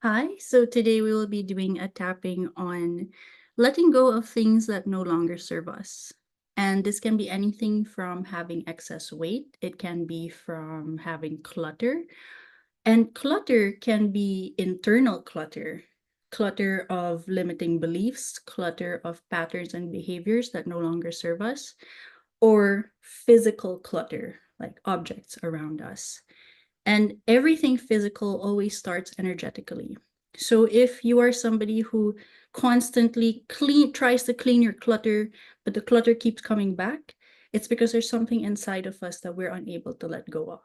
Hi, so today we will be doing a tapping on letting go of things that no longer serve us. And this can be anything from having excess weight, it can be from having clutter, and clutter can be internal clutter, clutter of limiting beliefs, clutter of patterns and behaviors that no longer serve us, or physical clutter, like objects around us. And everything physical always starts energetically. So if you are somebody who constantly tries to clean your clutter, but the clutter keeps coming back, it's because there's something inside of us that we're unable to let go of.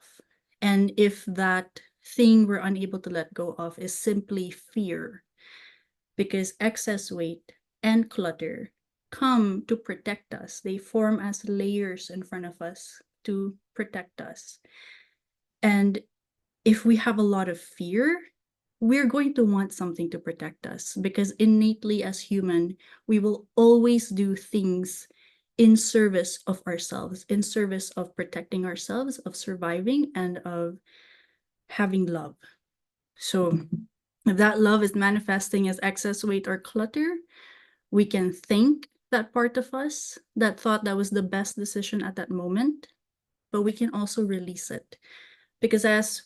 And if that thing we're unable to let go of is simply fear, because excess weight and clutter come to protect us. They form as layers in front of us to protect us. And if we have a lot of fear, we're going to want something to protect us because innately as human, we will always do things in service of ourselves, in service of protecting ourselves, of surviving, and of having love. So if that love is manifesting as excess weight or clutter, we can thank that part of us that thought that was the best decision at that moment, but we can also release it. Because as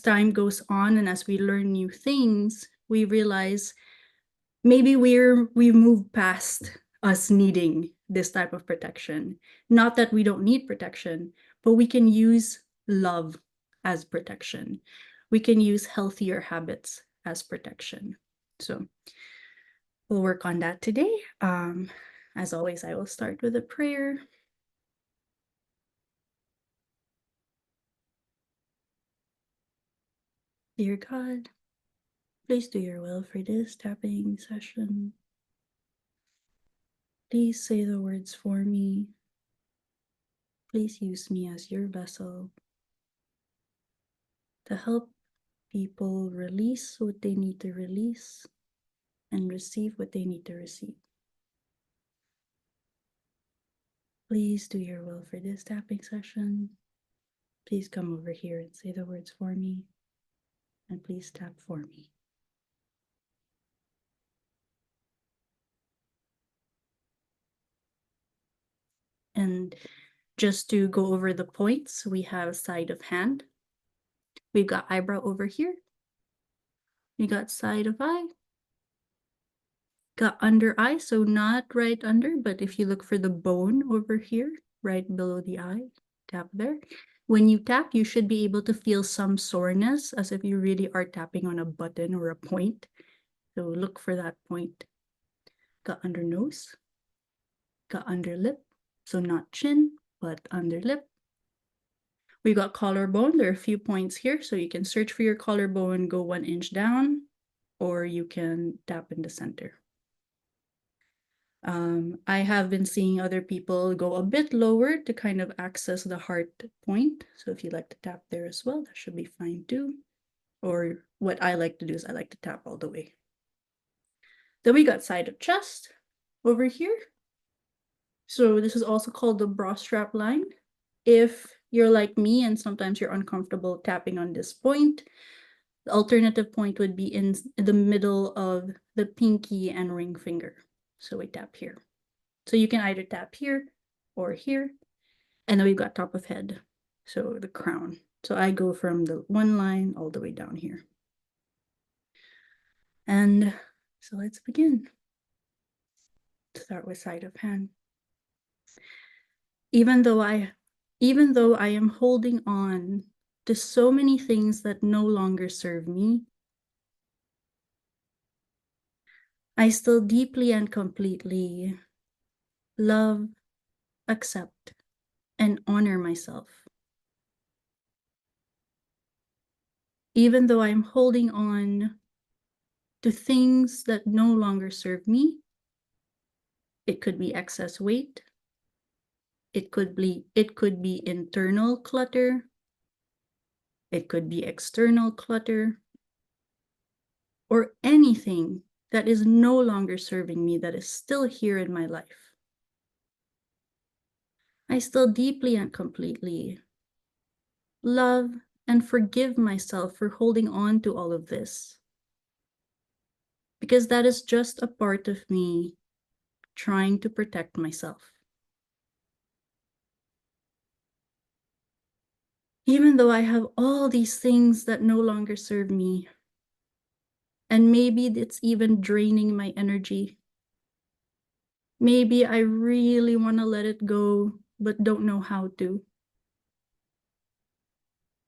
time goes on and as we learn new things, we realize maybe we've moved past us needing this type of protection. Not that we don't need protection, but we can use love as protection. We can use healthier habits as protection. So we'll work on that today. As always, I will start with a prayer. Dear God, please do your will for this tapping session. Please say the words for me. Please use me as your vessel to help people release what they need to release and receive what they need to receive. Please do your will for this tapping session. Please come over here and say the words for me. And please tap for me. And just to go over the points, we have side of hand. We've got eyebrow over here. We got side of eye. Got under eye, so not right under, but if you look for the bone over here, right below the eye, tap there. When you tap, you should be able to feel some soreness as if you really are tapping on a button or a point. So look for that point. Got under nose, got under lip, so not chin, but under lip. We got collarbone. There are a few points here, so you can search for your collarbone, go 1 inch down, or you can tap in the center. I have been seeing other people go a bit lower to kind of access the heart point. So if you like to tap there as well, that should be fine too. Or what I like to do is I like to tap all the way. Then we got side of chest over here. So this is also called the bra strap line. If you're like me and sometimes you're uncomfortable tapping on this point, the alternative point would be in the middle of the pinky and ring finger. So we tap here. So you can either tap here or here. And then we've got top of head, so the crown. So I go from the one line all the way down here. And so let's begin. Start with side of hand. Even though I am holding on to so many things that no longer serve me, I still deeply and completely love, accept, and honor myself. Even though I'm holding on to things that no longer serve me, it could be excess weight, it could be internal clutter, it could be external clutter, or anything that is no longer serving me that is still here in my life. I still deeply and completely love and forgive myself for holding on to all of this. because that is just a part of me trying to protect myself. Even though I have all these things that no longer serve me, and maybe it's even draining my energy. Maybe I really want to let it go, but don't know how to.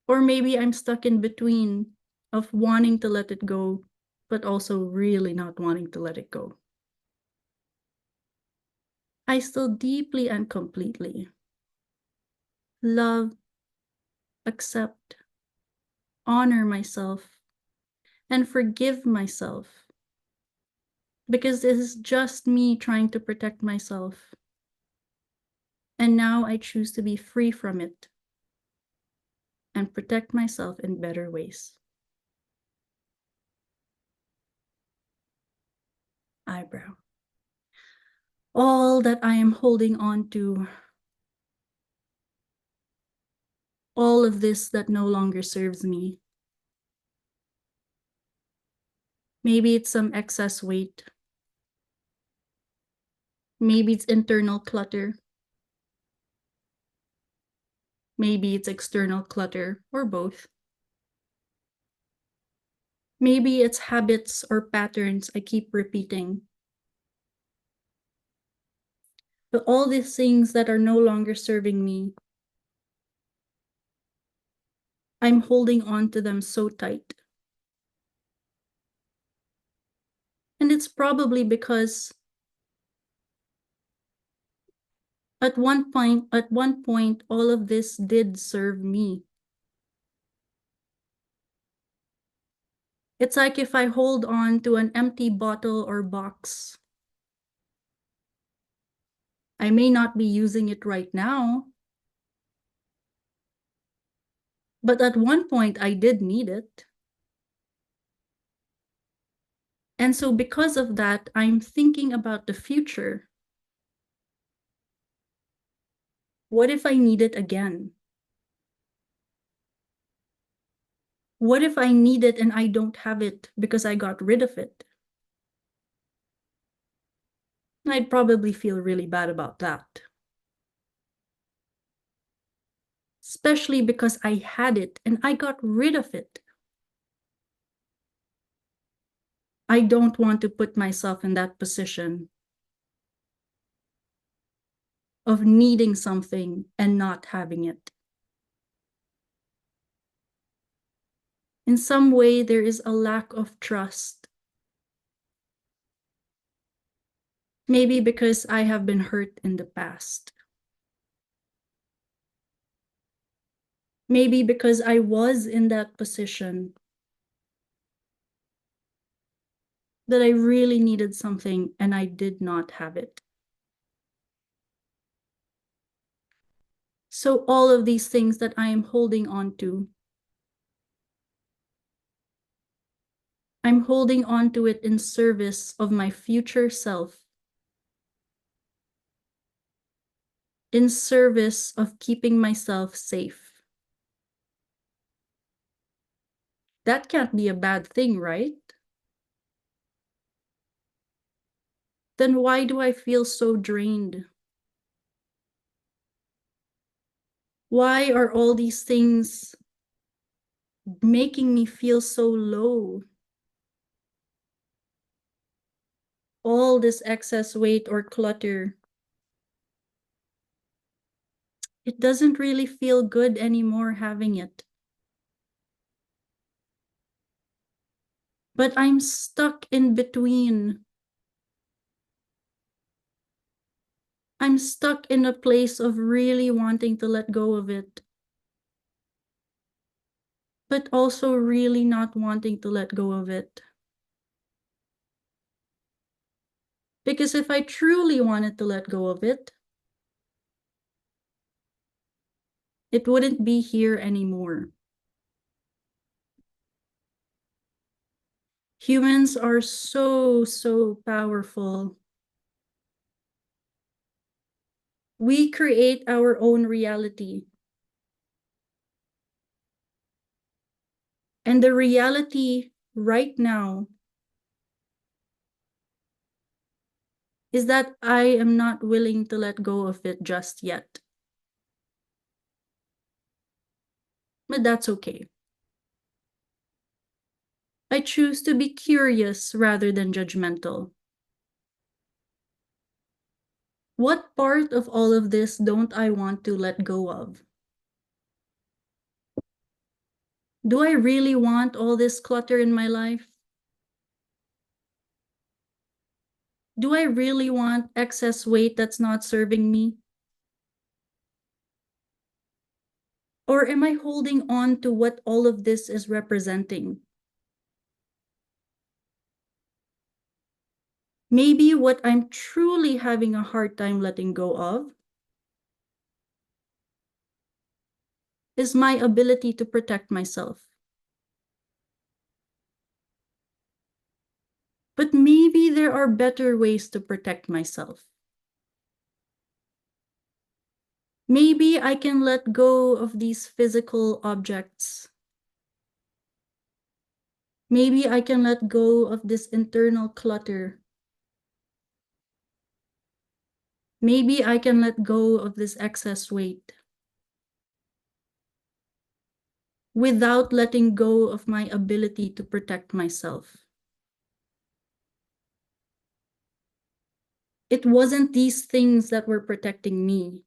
Or maybe I'm stuck in between of wanting to let it go, but also really not wanting to let it go. I still deeply and completely love, accept, honor myself, and forgive myself. Because this is just me trying to protect myself. And now I choose to be free from it and protect myself in better ways. Eyebrow. All that I am holding on to, all of this that no longer serves me. Maybe it's some excess weight. Maybe it's internal clutter. Maybe it's external clutter, or both. Maybe it's habits or patterns I keep repeating. But all these things that are no longer serving me, I'm holding on to them so tight. And it's probably because at one point, all of this did serve me. It's like if I hold on to an empty bottle or box, I may not be using it right now, but at one point I did need it. And so because of that, I'm thinking about the future. What if I need it again? What if I need it and I don't have it because I got rid of it? I'd probably feel really bad about that. Especially because I had it and I got rid of it. I don't want to put myself in that position of needing something and not having it. In some way, there is a lack of trust. Maybe because I have been hurt in the past. Maybe because I was in that position that I really needed something and I did not have it. So all of these things that I am holding on to, I'm holding on to it in service of my future self, in service of keeping myself safe. That can't be a bad thing, right? Then why do I feel so drained? Why are all these things making me feel so low? All this excess weight or clutter, it doesn't really feel good anymore having it. But I'm stuck in between. I'm stuck in a place of really wanting to let go of it, but also really not wanting to let go of it. Because if I truly wanted to let go of it, it wouldn't be here anymore. Humans are so powerful. We create our own reality. And the reality right now is that I am not willing to let go of it just yet. But that's okay. I choose to be curious rather than judgmental. What part of all of this don't I want to let go of? Do I really want all this clutter in my life? Do I really want excess weight that's not serving me? Or am I holding on to what all of this is representing? Maybe what I'm truly having a hard time letting go of is my ability to protect myself. But maybe there are better ways to protect myself. Maybe I can let go of these physical objects. Maybe I can let go of this internal clutter. Maybe I can let go of this excess weight without letting go of my ability to protect myself. It wasn't these things that were protecting me.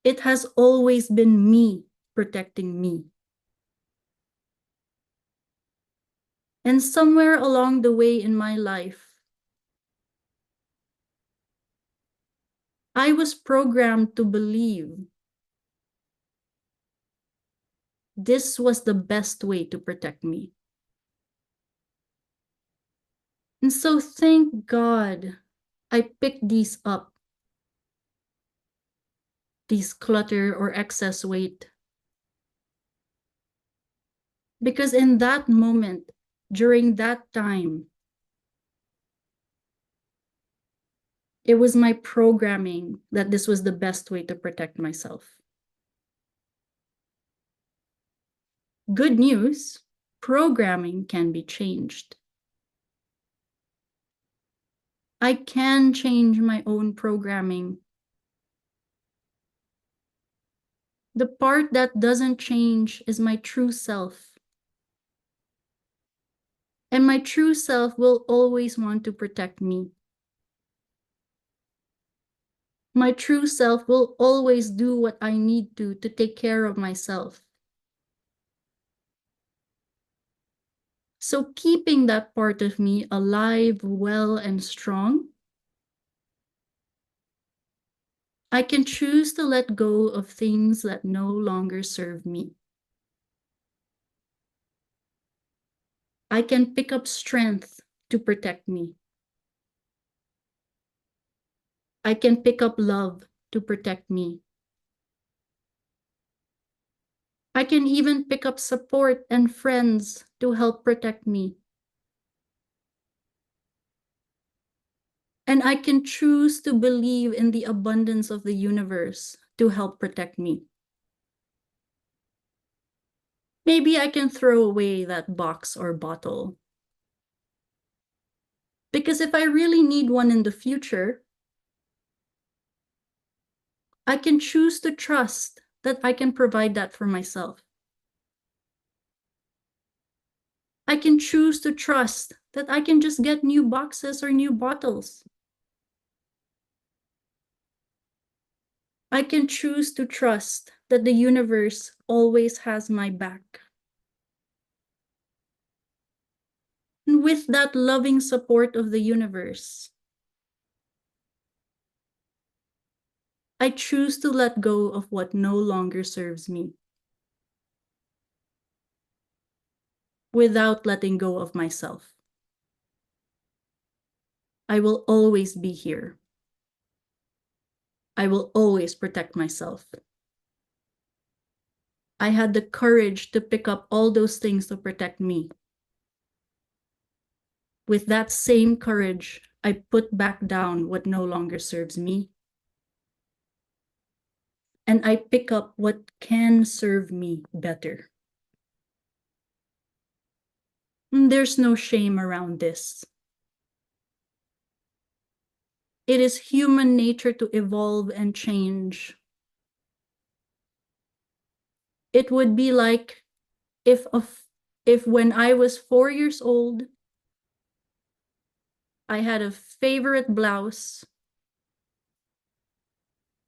It has always been me protecting me. And somewhere along the way in my life, I was programmed to believe this was the best way to protect me. And so thank God I picked these up, these clutter or excess weight. Because in that moment, during that time, it was my programming that this was the best way to protect myself. Good news, programming can be changed. I can change my own programming. The part that doesn't change is my true self. And my true self will always want to protect me. My true self will always do what I need to take care of myself. So keeping that part of me alive, well, and strong, I can choose to let go of things that no longer serve me. I can pick up strength to protect me. I can pick up love to protect me. I can even pick up support and friends to help protect me. And I can choose to believe in the abundance of the universe to help protect me. Maybe I can throw away that box or bottle. Because if I really need one in the future, I can choose to trust that I can provide that for myself. I can choose to trust that I can just get new boxes or new bottles. I can choose to trust that the universe always has my back. And with that loving support of the universe, I choose to let go of what no longer serves me without letting go of myself. I will always be here. I will always protect myself. I had the courage to pick up all those things to protect me. With that same courage, I put back down what no longer serves me. And I pick up what can serve me better. And there's no shame around this. It is human nature to evolve and change. It would be like if when I was 4 years old, I had a favorite blouse,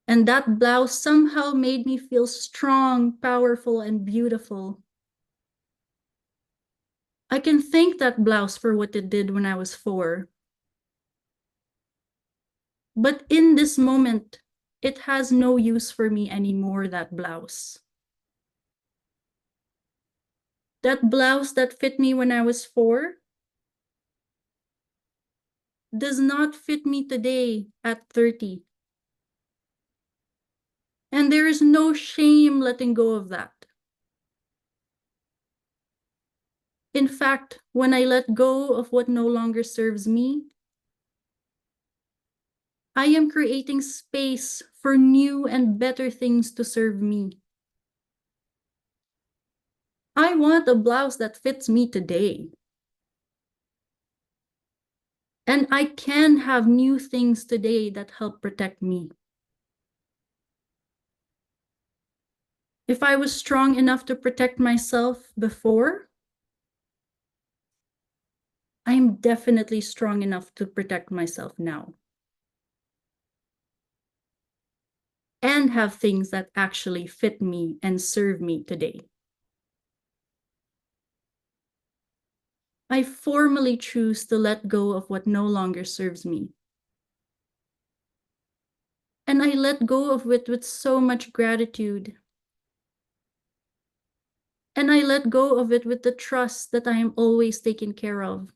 and that blouse somehow made me feel strong, powerful, and beautiful. I can thank that blouse for what it did when I was 4. But in this moment, it has no use for me anymore, that blouse. That blouse that fit me when I was 4 does not fit me today at 30. And there is no shame letting go of that. In fact, when I let go of what no longer serves me, I am creating space for new and better things to serve me. I want a blouse that fits me today. And I can have new things today that help protect me. If I was strong enough to protect myself before, I'm definitely strong enough to protect myself now. And have things that actually fit me and serve me today. I formally choose to let go of what no longer serves me. And I let go of it with so much gratitude. And I let go of it with the trust that I am always taken care of.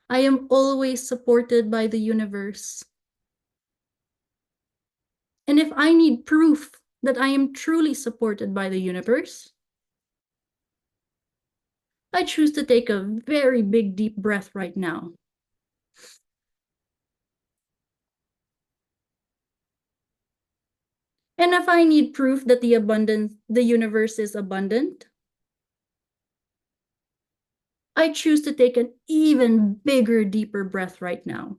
I am always supported by the universe. And if I need proof that I am truly supported by the universe, I choose to take a very big, deep breath right now. And if I need proof that the universe is abundant, I choose to take an even bigger, deeper breath right now.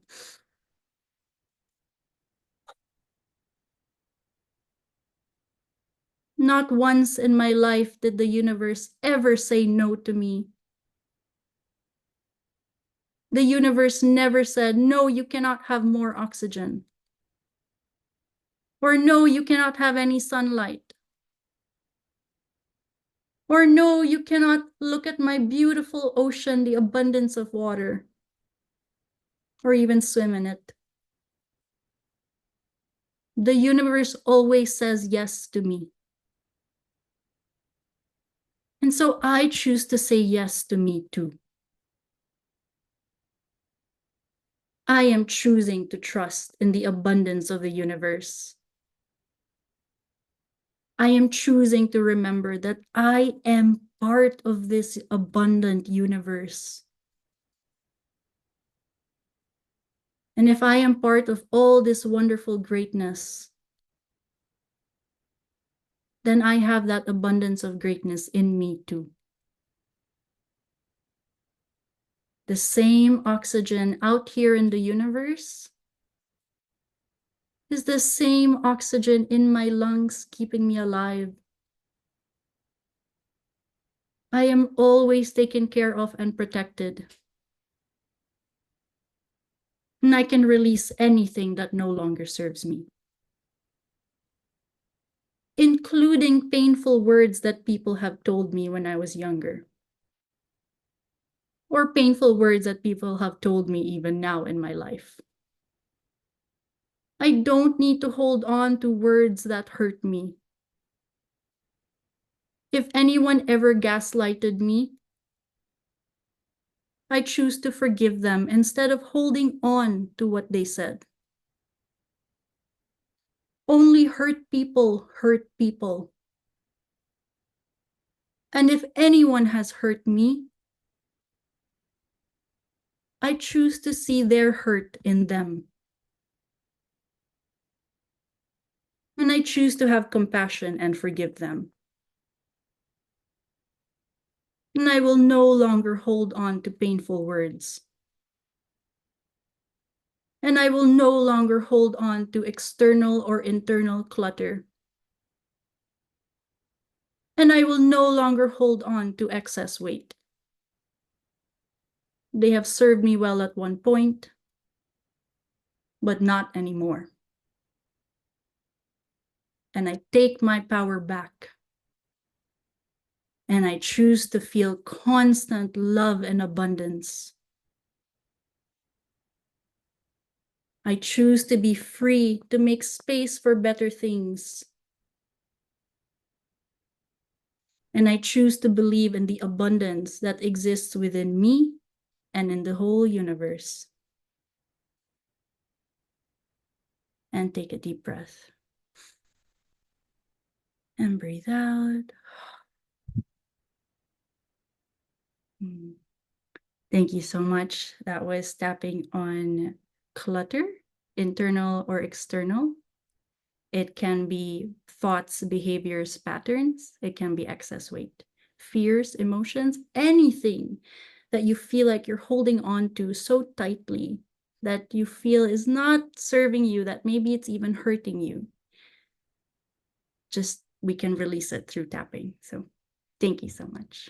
Not once in my life did the universe ever say no to me. The universe never said, no, you cannot have more oxygen. Or no, you cannot have any sunlight. Or no, you cannot look at my beautiful ocean, the abundance of water. Or even swim in it. The universe always says yes to me. And so I choose to say yes to me too. I am choosing to trust in the abundance of the universe. I am choosing to remember that I am part of this abundant universe. And if I am part of all this wonderful greatness, then I have that abundance of greatness in me too. The same oxygen out here in the universe is the same oxygen in my lungs keeping me alive. I am always taken care of and protected. And I can release anything that no longer serves me, including painful words that people have told me when I was younger, or painful words that people have told me even now in my life. I don't need to hold on to words that hurt me. If anyone ever gaslighted me, I choose to forgive them instead of holding on to what they said. Only hurt people hurt people. And if anyone has hurt me, I choose to see their hurt in them. And I choose to have compassion and forgive them. And I will no longer hold on to painful words. And I will no longer hold on to external or internal clutter. And I will no longer hold on to excess weight. They have served me well at one point, but not anymore. And I take my power back. And I choose to feel constant love and abundance. I choose to be free to make space for better things. And I choose to believe in the abundance that exists within me and in the whole universe. And take a deep breath. And breathe out. Thank you so much. That was tapping on clutter, internal or external. It can be thoughts, behaviors, patterns. It can be excess weight, fears, emotions, anything that you feel like you're holding on to so tightly that you feel is not serving you, that maybe it's even hurting you. Just we can release it through tapping. So thank you so much.